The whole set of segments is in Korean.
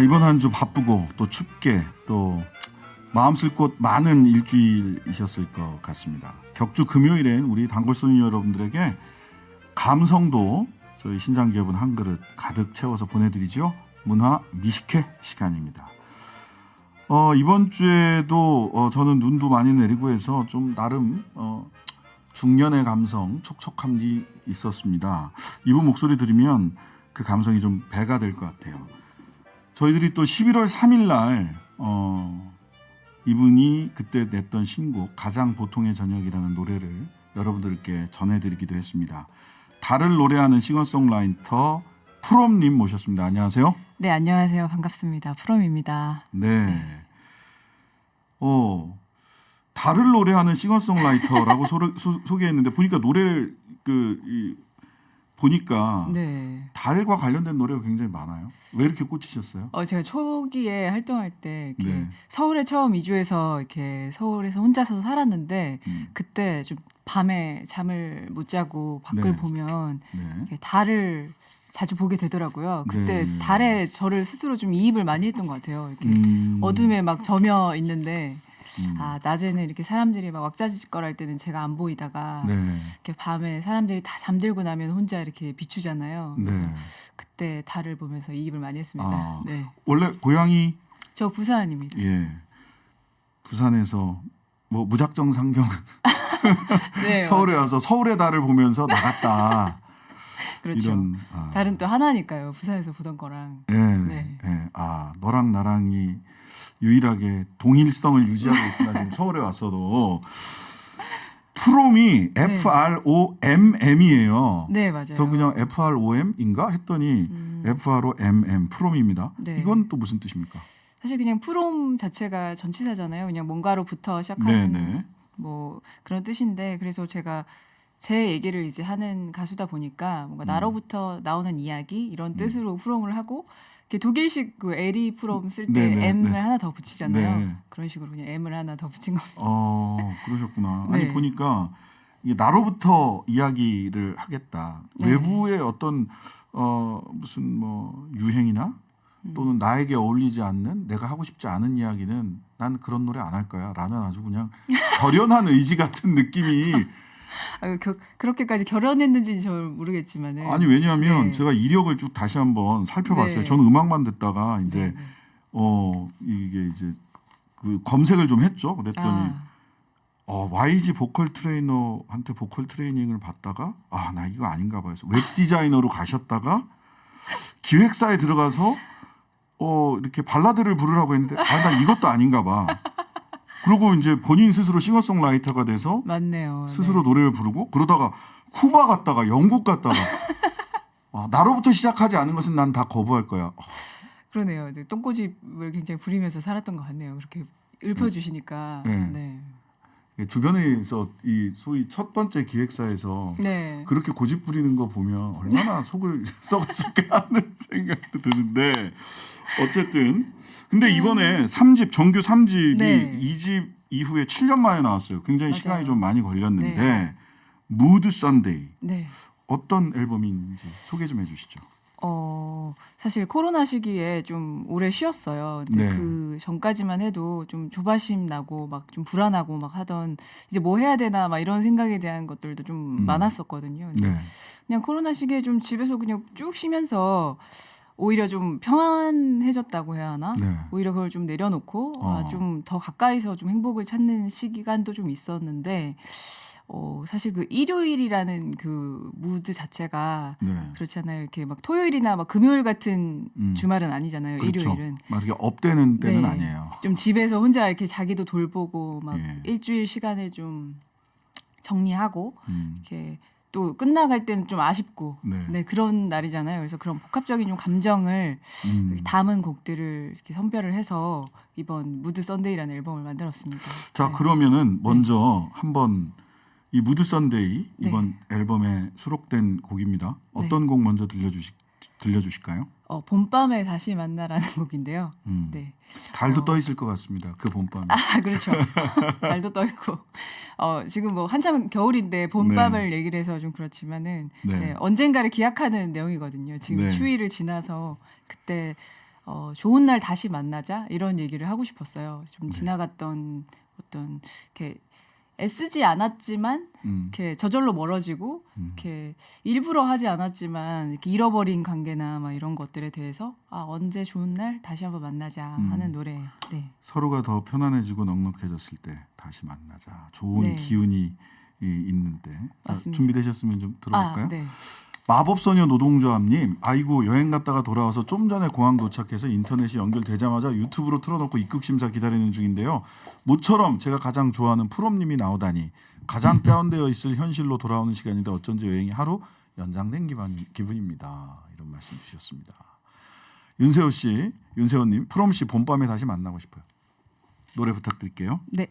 이번 한 주 바쁘고 또 춥게 또 마음 쓸 곳 많은 일주일이셨을 것 같습니다. 격주 금요일엔 우리 단골손님 여러분들에게 감성도 저희 신장기업은 한 그릇 가득 채워서 보내드리죠. 문화 미식회 시간입니다. 이번 주에도 저는 눈도 많이 내리고 해서 좀 나름 중년의 감성 촉촉함이 있었습니다. 이분 목소리 들으면 그 감성이 좀 배가 될 것 같아요. 저희들이 또 11월 3일 날 이분이 그때 냈던 신곡 가장 보통의 저녁이라는 노래를 여러분들께 전해드리기도 했습니다. 달을 노래하는 싱어송라이터 프롬님 모셨습니다. 안녕하세요. 네, 안녕하세요. 반갑습니다. 프롬입니다. 네. 달을 노래하는 싱어송라이터라고 소개했는데 보니까 노래를 보니까 네. 달과 관련된 노래가 굉장히 많아요. 왜 이렇게 꽂히셨어요? 제가 초기에 활동할 때 이렇게 네. 서울에 처음 이주해서 이렇게 서울에서 혼자서 살았는데 그때 좀 밤에 잠을 못 자고 밖을 네. 보면 네. 이렇게 달을 자주 보게 되더라고요. 그때 네. 달에 저를 스스로 좀 이입을 많이 했던 것 같아요. 이렇게 어둠에 막 저며 있는데 낮에는 이렇게 사람들이 막 왁자지껄할 때는 제가 안 보이다가 네. 이렇게 밤에 사람들이 다 잠들고 나면 혼자 이렇게 비추잖아요. 네. 그때 달을 보면서 이입을 많이 했습니다. 네. 원래 고향이 저 부산입니다. 예. 부산에서 뭐 무작정 상경 네, 서울에 맞아요. 와서 서울의 달을 보면서 나갔다. 그렇죠. 이런 달은 또 하나니까요. 부산에서 보던 거랑. 예. 네. 예. 너랑 나랑이 유일하게 동일성을 유지하고 있구나. 지금 서울에 왔어도 프롬이 네. FROMM이에요. 네, 맞아요. 저 그냥 FROM인가 했더니 FROMM 프롬입니다. 네. 이건 또 무슨 뜻입니까? 사실 그냥 프롬 자체가 전치사잖아요. 그냥 뭔가로부터 시작하는 네네. 뭐 그런 뜻인데 그래서 제가 제 얘기를 이제 하는 가수다 보니까 뭔가 나로부터 나오는 이야기 이런 뜻으로 프롬을 하고 이렇게 독일식 그 에리 프롬 쓸 때 네네, M을 네. 하나 더 붙이잖아요. 네. 그런 식으로 그냥 M을 하나 더 붙인 겁니다. 그러셨구나. 네. 아니 보니까 이게 나로부터 이야기를 하겠다. 네. 외부의 어떤 무슨 뭐 유행이나 또는 나에게 어울리지 않는 내가 하고 싶지 않은 이야기는 난 그런 노래 안 할 거야. 라는 아주 그냥 결연한 의지 같은 느낌이 그렇게까지 결혼했는지는 잘 모르겠지만은 아니 왜냐하면 네. 제가 이력을 쭉 다시 한번 살펴봤어요. 네. 저는 음악만 듣다가 이제 네, 네. 이게 이제 그 검색을 좀 했죠. 그랬더니 YG 보컬 트레이너한테 보컬 트레이닝을 받다가 나 이거 아닌가 봐요. 웹 디자이너로 가셨다가 기획사에 들어가서 이렇게 발라드를 부르라고 했는데 난 이것도 아닌가 봐. 그리고 이제 본인 스스로 싱어송라이터가 돼서 맞네요. 스스로 노래를 부르고 그러다가 쿠바 갔다가 영국 갔다가 나로부터 시작하지 않은 것은 난 다 거부할 거야. 그러네요. 이제 똥꼬집을 굉장히 부리면서 살았던 것 같네요. 그렇게 읊어주시니까. 네. 네. 주변에서 이 소위 첫 번째 기획사에서 네. 그렇게 고집 부리는 거 보면 얼마나 속을 썩었을까 하는 생각도 드는데 어쨌든 근데 이번에 3집 정규 3집이 네. 2집 이후에 7년 만에 나왔어요. 굉장히 맞아요. 시간이 좀 많이 걸렸는데 네. 무드 선데이 네. 어떤 앨범인지 소개 좀 해주시죠. 사실 코로나 시기에 좀 오래 쉬었어요. 근데 네. 그 전까지만 해도 좀 조바심 나고 막 좀 불안하고 막 하던 이제 뭐 해야 되나 막 이런 생각에 대한 것들도 좀 많았었거든요. 근데 네. 그냥 코로나 시기에 좀 집에서 그냥 쭉 쉬면서 오히려 좀 평안해졌다고 해야 하나? 네. 오히려 그걸 좀 내려놓고 좀 더 가까이서 좀 행복을 찾는 시간도 좀 있었는데 사실 그 일요일이라는 그 무드 자체가 네. 그렇지 않아요. 이렇게 막 토요일이나 막 금요일 같은 주말은 아니잖아요. 그렇죠. 일요일은. 막 이렇게 업되는 때는 네. 아니에요. 좀 집에서 혼자 이렇게 자기도 돌보고 막 예. 일주일 시간을 좀 정리하고 음. 이렇게 또 끝나갈 때는 좀 아쉽고 네. 그런 날이잖아요. 그래서 그런 복합적인 좀 감정을 담은 곡들을 이렇게 선별을 해서 이번 무드 선데이라는 앨범을 만들었습니다. 자 네. 그러면은 먼저 한번 이 무드 선데이 네. 이번 앨범에 수록된 곡입니다. 어떤 곡 먼저 들려주실까요? 봄밤에 다시 만나라는 곡인데요. 네. 달도 떠 있을 것 같습니다. 그 봄밤에. 그렇죠. 달도 떠 있고 지금 뭐 한참 겨울인데 봄밤을 얘기를 해서 좀 그렇지만은 네. 언젠가를 기약하는 내용이거든요. 지금 네. 추위를 지나서 그때 좋은 날 다시 만나자 이런 얘기를 하고 싶었어요. 좀 지나갔던 어떤 이렇게 애쓰지 않았지만 이렇게 저절로 멀어지고 이렇게 일부러 하지 않았지만 이렇게 잃어버린 관계나 막 이런 것들에 대해서 언제 좋은 날 다시 한번 만나자 하는 노래예요. 네. 서로가 더 편안해지고 넉넉해졌을 때 다시 만나자. 좋은 네. 기운이 있는데. 자, 맞습니다. 준비되셨으면 좀 들어볼까요? 네. 마법소녀 노동조합님, 아이고 여행 갔다가 돌아와서 좀 전에 공항 도착해서 인터넷이 연결되자마자 유튜브로 틀어놓고 입국 심사 기다리는 중인데요. 모처럼 제가 가장 좋아하는 프롬님이 나오다니 가장 다운되어 있을 현실로 돌아오는 시간인데 어쩐지 여행이 하루 연장된 기분입니다. 이런 말씀 주셨습니다. 윤세호 씨, 윤세호님, 프롬 씨 봄밤에 다시 만나고 싶어요. 노래 부탁드릴게요. 네.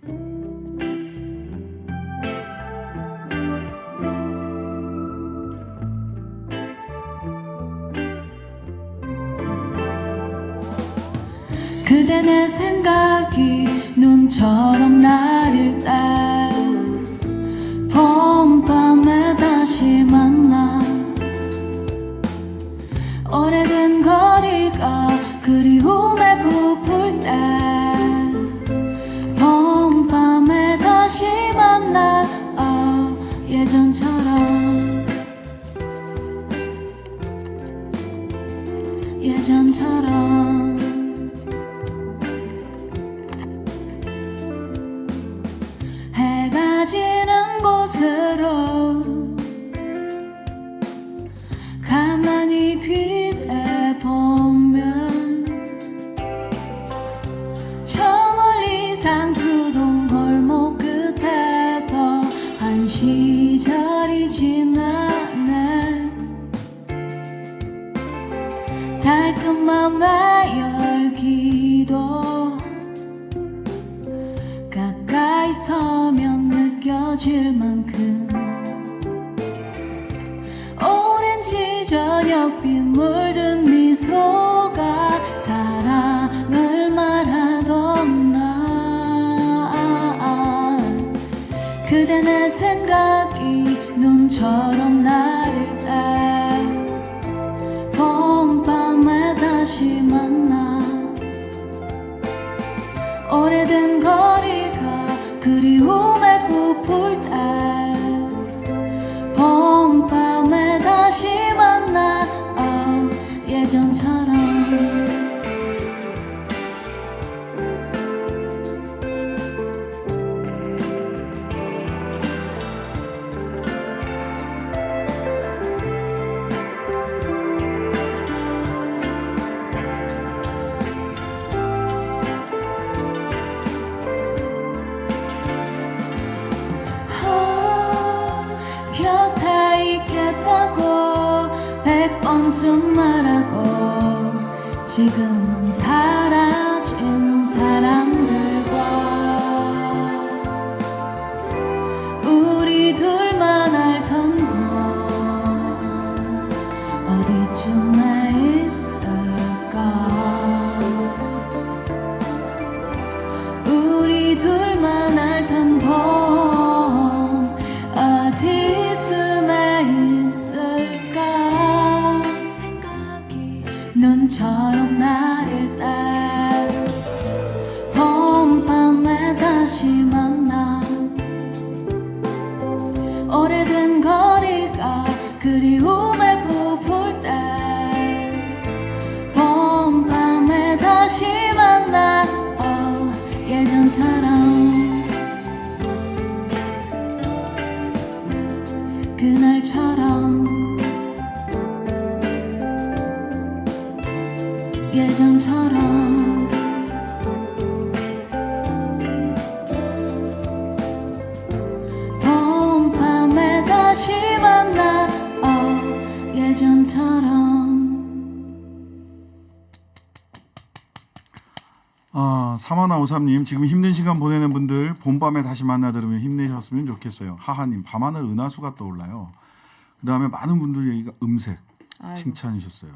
그대 내 생각이 눈처럼 나를 따 봄밤에 다시 만나 오래된 거리가 그리움에 부풀 때 봄밤에 다시 만나 예전처럼 해가 지는 곳으로 가만히 기대보면 저 멀리 상수동 골목 끝에서 한 시절이 지나네 닳던 맘의 열기도 가까이 서면 느껴질 만큼 오렌지 저녁빛 물든 미소가 사랑을 말하던 날 그대 내 생각이 눈처럼 나를 따 봄밤에 다시 만나 오래된 거리가 그리움에 부풀 때 봄밤에 다시 만나 예전처럼 곁에 있겠다고 100번쯤 말하고 지금은 사라진 사람들과 우리 둘만 알던 곳 어디쯤에 있을까 우리 둘만 알던 봄 어디쯤에 있을까 생각이 눈처럼 나를 따 봄밤에 다시 만나 오래된 거리가 그리움에 부풀 때 봄밤에 다시 만나 예전처럼 그날처럼 예전처럼 봄밤에 다시 만나 예전처럼 3153님, 지금 힘든 시간 보내는 분들 봄밤에 다시 만나 들으면 힘내셨으면 좋겠어요. 하하님, 밤하늘 은하수가 떠올라요. 그 다음에 많은 분들 얘기가 음색 아이고. 칭찬이셨어요.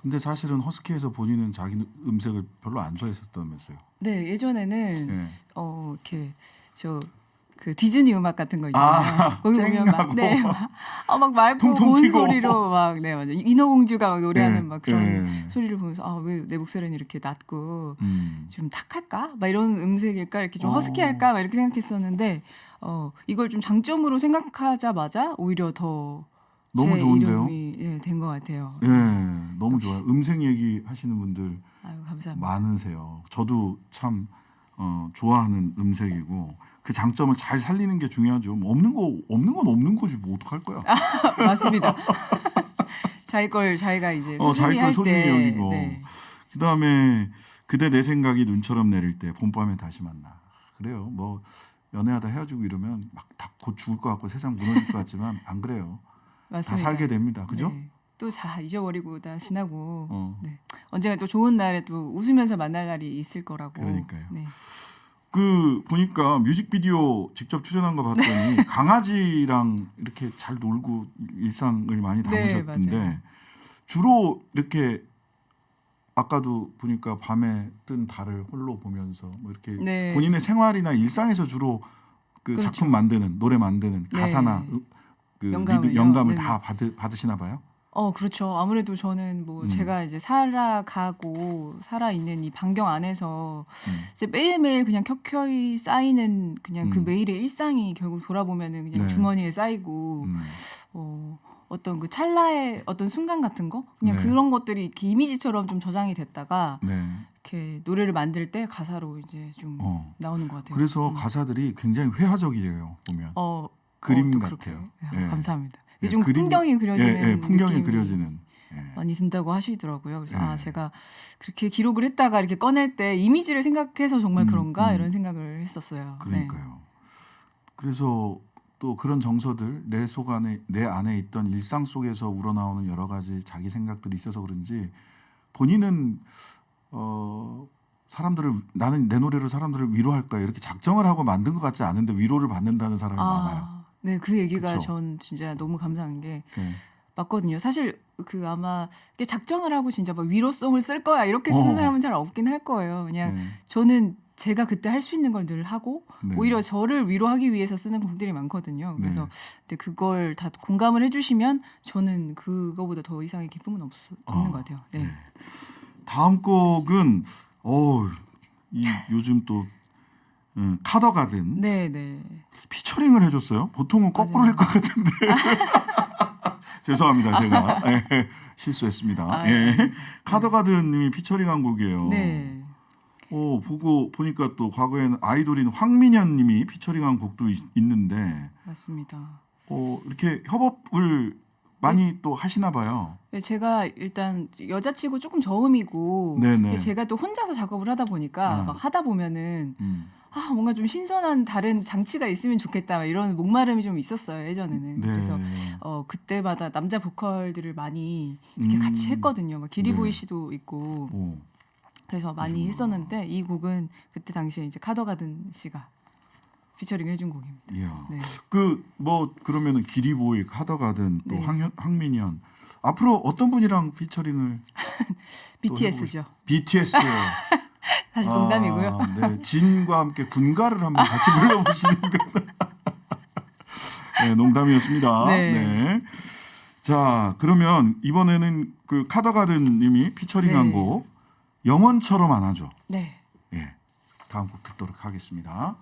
근데 사실은 허스키에서 본인은 자기 음색을 별로 안 좋아했었다면서요. 네, 예전에는 네. 이렇게 저 그 디즈니 음악 같은 거 있잖아요. 거기 보면 막, 네, 막 맑고 통통 고운 튀고. 소리로 막, 네, 맞아요. 인어공주가 막 노래하는 네, 막 그런 네. 소리를 보면서 아, 왜 내 목소리는 이렇게 낮고 좀 탁할까? 막 이런 음색일까? 이렇게 좀 허스키할까? 막 이렇게 생각했었는데 이걸 좀 장점으로 생각하자마자 오히려 더 너무 제 좋은데요? 이름이 된 것 같아요. 예, 너무 좋아요. 음색 얘기 하시는 분들 아유, 감사합니다. 많으세요. 저도 참 좋아하는 음색이고 그 장점을 잘 살리는 게 중요하죠. 뭐 없는 건 없는 거지 뭐 어떡할 거야. 맞습니다. 자기 걸 자기가 이제 소중히 자기 걸 할 소중히 때, 여기고 네. 그다음에 그대 내 생각이 눈처럼 내릴 때 봄밤에 다시 만나. 그래요. 뭐 연애하다 헤어지고 이러면 막 다 곧 죽을 것 같고 세상 무너질 것 같지만 안 그래요. 맞습니다. 다 살게 됩니다. 그죠? 네. 또 다 잊어버리고 다 지나고 네. 언젠가 또 좋은 날에 또 웃으면서 만날 날이 있을 거라고. 그러니까요. 네. 그 보니까 뮤직비디오 직접 출연한 거 봤더니 강아지랑 이렇게 잘 놀고 일상을 많이 담으셨던데 맞아요. 주로 이렇게 아까도 보니까 밤에 뜬 달을 홀로 보면서 뭐 이렇게 본인의 생활이나 일상에서 주로 그 그렇죠. 작품 만드는 노래 만드는 가사나 그 영감을 다 받으시나 봐요. 그렇죠. 아무래도 저는 뭐 제가 이제 살아가고 살아있는 이 반경 안에서 이제 매일매일 그냥 켜켜이 쌓이는 그냥 그 매일의 일상이 결국 돌아보면은 그냥 주머니에 쌓이고 어떤 그 찰나의 어떤 순간 같은 거 그냥 그런 것들이 이렇게 이미지처럼 좀 저장이 됐다가 이렇게 노래를 만들 때 가사로 이제 좀 나오는 것 같아요. 그래서 가사들이 굉장히 회화적이에요. 보면 그림 같아요. 감사합니다. 요즘 풍경이 그려지는 풍경이 느낌이 그려지는 많이 든다고 하시더라고요. 그래서 네. 제가 그렇게 기록을 했다가 이렇게 꺼낼 때 이미지를 생각해서 정말 그런가 이런 생각을 했었어요. 그러니까요. 그래서 또 그런 정서들 내 안에 있던 일상 속에서 우러나오는 여러 가지 자기 생각들이 있어서 그런지 본인은 나는 내 노래로 사람들을 위로할까 이렇게 작정을 하고 만든 것 같지 않은데 위로를 받는다는 사람이 많아요. 네, 그 얘기가 그쵸? 전 진짜 너무 감사한 게 맞거든요. 사실 그 아마 이게 작정을 하고 진짜 막 위로송을 쓸 거야 이렇게 쓰는 사람은 잘 없긴 할 거예요. 그냥 저는 제가 그때 할 수 있는 걸 늘 하고 오히려 저를 위로하기 위해서 쓰는 곡들이 많거든요. 그래서 근데 그걸 다 공감을 해주시면 저는 그거보다 더 이상의 기쁨은 없는 것 같아요. 네. 다음 곡은 요즘 또 카더가든 피처링을 해줬어요. 보통은 거꾸로일 것 같은데 죄송합니다. 제가 실수했습니다. 카더가든님이 피처링한 곡이에요. 네. 보니까 또 과거에는 아이돌인 황민현님이 피처링한 곡도 있는데 맞습니다. 이렇게 협업을 많이 또 하시나 봐요. 네, 제가 일단 여자치고 조금 저음이고 제가 또 혼자서 작업을 하다 보니까 막 하다 보면은 뭔가 좀 신선한 다른 장치가 있으면 좋겠다 이런 목마름이 좀 있었어요 예전에는. 그래서 그때마다 남자 보컬들을 많이 이렇게 같이 했거든요. 막 기리보이 씨도 있고 그래서 많이 했었는데 이 곡은 그때 당시에 이제 카더가든 씨가 피처링 해준 곡입니다. 이야. 그러면은 기리보이, 카더가든 또 황민현 앞으로 어떤 분이랑 피처링을 BTS죠. BTS. 사실 농담이고요. 진과 함께 군가를 한번 같이 불러보시는 건 농담이었습니다. 자, 그러면 이번에는 그 카더가든님이 피처링한 곡 영원처럼 안아줘. 다음 곡 듣도록 하겠습니다.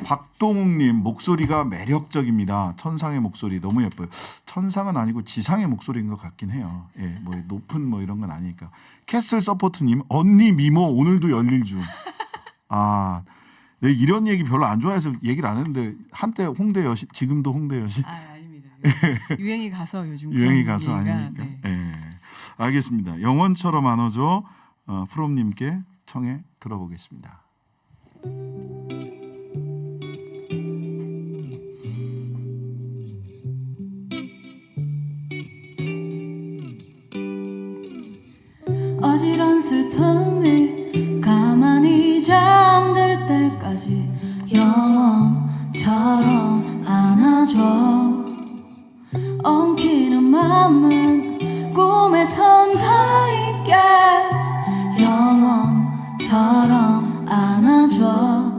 박동욱님 목소리가 매력적입니다. 천상의 목소리 너무 예뻐요. 천상은 아니고 지상의 목소리인 것 같긴 해요. 뭐 높은 뭐 이런 건 아니니까. 캐슬 서포트님 언니 미모 오늘도 열릴 중. 네, 이런 얘기 별로 안 좋아해서 얘기를 안 했는데 한때 홍대 여신 지금도 홍대 여신. 아닙니다. 유행이 가서 요즘 유행이 가서 아닙니까? 알겠습니다. 영원처럼 안아줘 프롬님께 청해 들어보겠습니다. 어지러운 슬픔이 가만히 잠들 때까지 영원처럼 안아줘. 엉키는 맘은 꿈에 선다 있게 영원처럼 안아줘.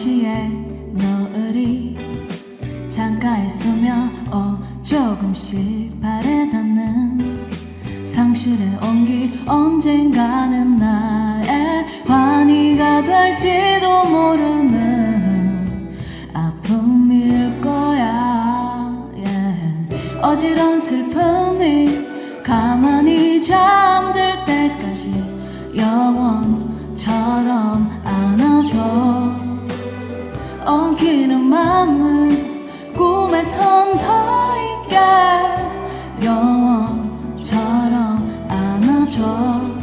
도시의 노을이 창가에 서며 조금씩 발에 닿는 상실의 온기 언젠가는 나의 환희가 될지도 모르는 아픔일 거야 yeah. 어지러운 슬픔이 가만히 잠들 때까지 영원처럼 안아줘 엉키는 마음은 꿈에선 더 있게 영원처럼 안아줘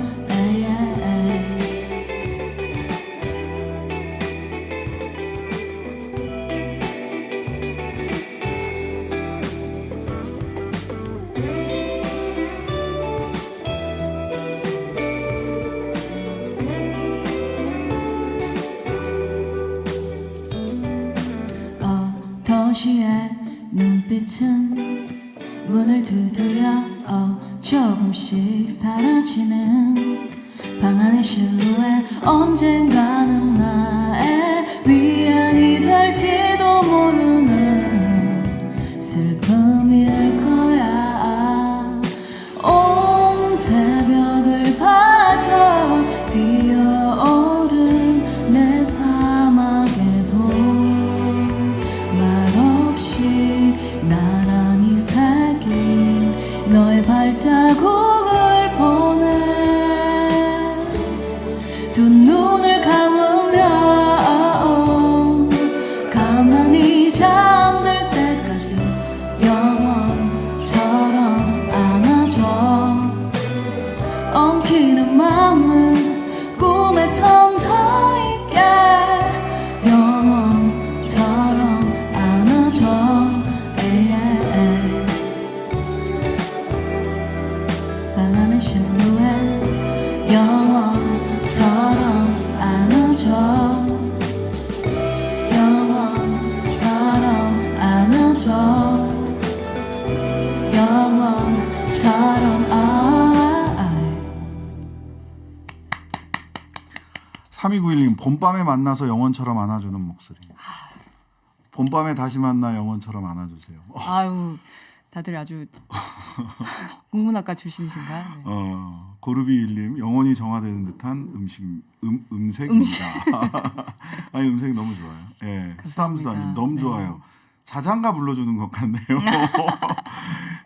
도시의 눈빛은 문을 두드려 조금씩 사라지는 방 안의 실루엣 언젠가는 나의 위안이 될지도 모르는 슬픔일 거야 온 새벽을 파져 피어오른 내 사막에도 나란히 새긴 너의 발자국을 보내 두 눈을 감으며 가만히 잠들 때까지 영원처럼 안아줘 엉키는 마음은 꿈에선 더 있게 영원처럼 방안의 실루엣 영원처럼 안아줘 영원처럼 안아줘 영원처럼 3291님 봄밤에 만나서 영원처럼 안아주는 목소리. 봄밤에 다시 만나 영원처럼 안아주세요. 아유, 다들 아주 국문학과 출신이신가? 네. 고르비일님 영원히 정화되는 듯한 음색입니다. 아니 음색이 너무 좋아요. 예, 스탐스다님 너무 네. 좋아요. 자장가 불러주는 것 같네요.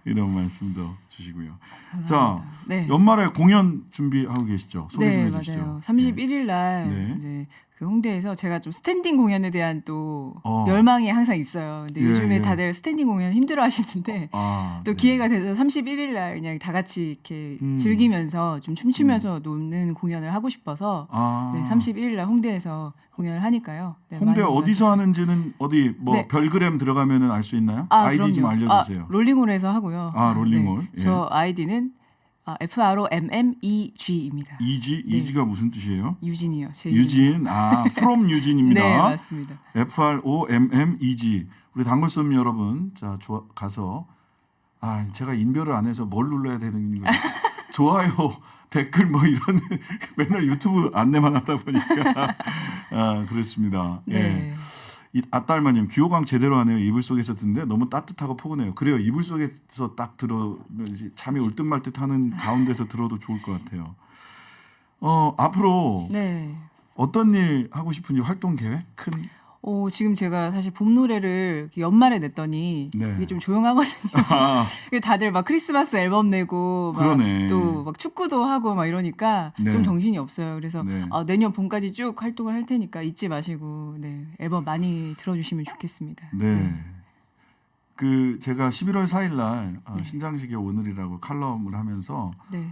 이런 말씀도 주시고요. 자, 네. 연말에 공연 준비하고 계시죠? 소개 좀 네, 해주시죠. 맞아요. 31일 날 네. 이제 그 홍대에서 제가 좀 스탠딩 공연에 대한 또 어. 열망이 항상 있어요. 근데 예, 요즘에 예. 다들 스탠딩 공연 힘들어 하시는데 또 네. 기회가 돼서 31일 날 그냥 다 같이 이렇게 즐기면서 좀 춤추면서 노는 공연을 하고 싶어서 네, 31일 날 홍대에서 공연을 하니까요. 네, 홍대 많이 어디서 와주세요. 하는지는 어디 뭐 네. 별그램 들어가면은 알 수 있나요? 아이디 좀 그럼요. 알려주세요. 롤링홀에서 하고요. 롤링홀. 네. 예. 저 아이디는 FROMMEG입니다. 이지가 무슨 뜻이에요? 유진이요. 제 이름이요. 유진, from 유진입니다. 네, 맞습니다. FROMMEG. 우리 단골손 여러분, 자 가서 제가 인별을 안 해서 뭘 눌러야 되는 거죠? 좋아요, 댓글 뭐 이런 맨날 유튜브 안내만 하다 보니까 그렇습니다. 네. 예. 아딸마님 귀호강 제대로 하네요. 이불 속에서 듣는데 너무 따뜻하고 포근해요. 그래요. 이불 속에서 딱 들으면 잠이 올 듯 말 듯 하는 가운데서 들어도 좋을 것 같아요. 앞으로 네. 어떤 일 하고 싶은지 활동 계획? 큰 지금 제가 사실 봄 노래를 이렇게 연말에 냈더니 네. 이게 좀 조용하거든요. 이게 다들 막 크리스마스 앨범 내고 그러네. 또 막 축구도 하고 막 이러니까 네. 좀 정신이 없어요. 그래서 네. 내년 봄까지 쭉 활동을 할 테니까 잊지 마시고 네, 앨범 많이 들어주시면 좋겠습니다. 네. 그 제가 11월 4일 날 신장식의 오늘이라고 칼럼을 하면서 네.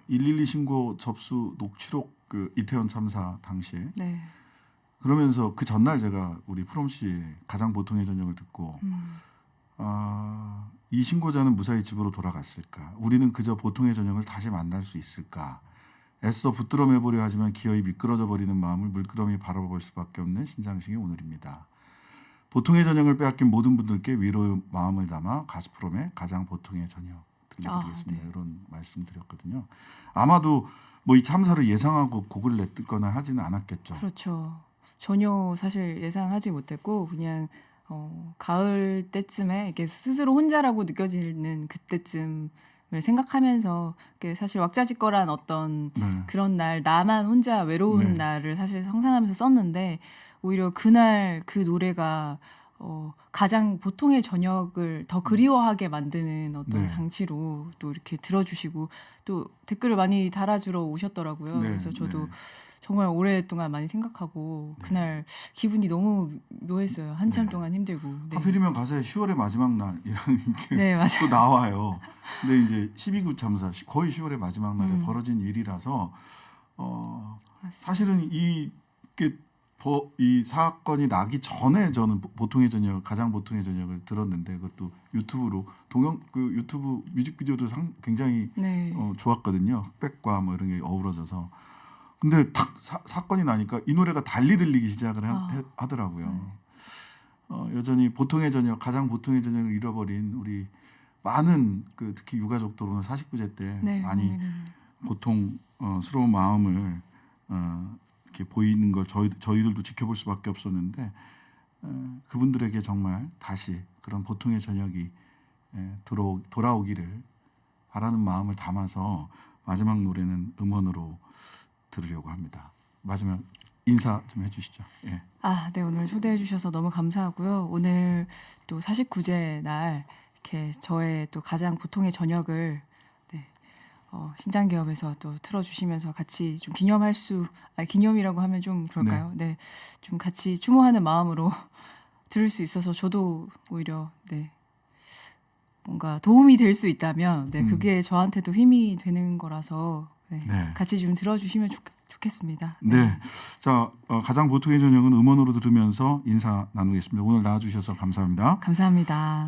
112 신고 접수 녹취록 그 이태원 참사 당시에 네. 그러면서 그 전날 제가 우리 프롬 씨 가장 보통의 저녁을 듣고 이 신고자는 무사히 집으로 돌아갔을까? 우리는 그저 보통의 저녁을 다시 만날 수 있을까? 애써 붙들어 매보려 하지만 기어이 미끄러져 버리는 마음을 물끄러미 바라볼 수밖에 없는 신장식의 오늘입니다. 보통의 저녁을 빼앗긴 모든 분들께 위로의 마음을 담아 가스프롬의 가장 보통의 저녁 들려드리겠습니다. 네. 이런 말씀드렸거든요. 아마도 뭐 이 참사를 예상하고 곡을 냈거나 하지는 않았겠죠. 그렇죠. 전혀 사실 예상하지 못했고 그냥 가을 때쯤에 이렇게 스스로 혼자라고 느껴지는 그때쯤을 생각하면서 이렇게 사실 왁자지껄한 어떤 네. 그런 날 나만 혼자 외로운 네. 날을 사실 상상하면서 썼는데 오히려 그날 그 노래가 가장 보통의 저녁을 더 그리워하게 만드는 어떤 네. 장치로 또 이렇게 들어주시고 또 댓글을 많이 달아주러 오셨더라고요. 네, 그래서 저도 네. 정말 오랫동안 많이 생각하고 그날 기분이 너무 묘했어요. 한참 네. 동안 힘들고. 네. 하필이면 가사에 10월의 마지막 날이라는 게 네, 맞아요. 또 나와요. 근데 이제 12구 참사 거의 10월의 마지막 날에 벌어진 일이라서 사실은 이 사건이 나기 전에 저는 보통의 저녁 가장 보통의 저녁을 들었는데 그것도 유튜브로 그 유튜브 뮤직비디오도 굉장히 네. 좋았거든요. 흑백과 뭐 이런 게 어우러져서. 근데 탁 사건이 나니까 이 노래가 달리 들리기 시작을 하더라고요. 여전히 보통의 저녁, 가장 보통의 저녁을 잃어버린 우리 많은 특히 유가족들 오늘 49제 때 네. 많이 네. 고통스러운 마음을 이렇게 보이는 걸 저희들도 지켜볼 수밖에 없었는데 그분들에게 정말 다시 그런 보통의 저녁이 돌아오기를 바라는 마음을 담아서 마지막 노래는 음원으로 들으려고 합니다. 마지막 인사 좀 해주시죠. 예. 네, 오늘 초대해 주셔서 너무 감사하고요. 오늘 또 49제 날 이렇게 저의 또 가장 보통의 저녁을 신장개업에서 또 틀어주시면서 같이 좀 기념이라고 하면 좀 그럴까요? 네, 좀 같이 추모하는 마음으로 들을 수 있어서 저도 오히려 뭔가 도움이 될 수 있다면 그게 저한테도 힘이 되는 거라서 네. 같이 좀 들어주시면 좋겠습니다. 네. 자, 가장 보통의 저녁은 음원으로 들으면서 인사 나누겠습니다. 오늘 나와주셔서 감사합니다. 감사합니다.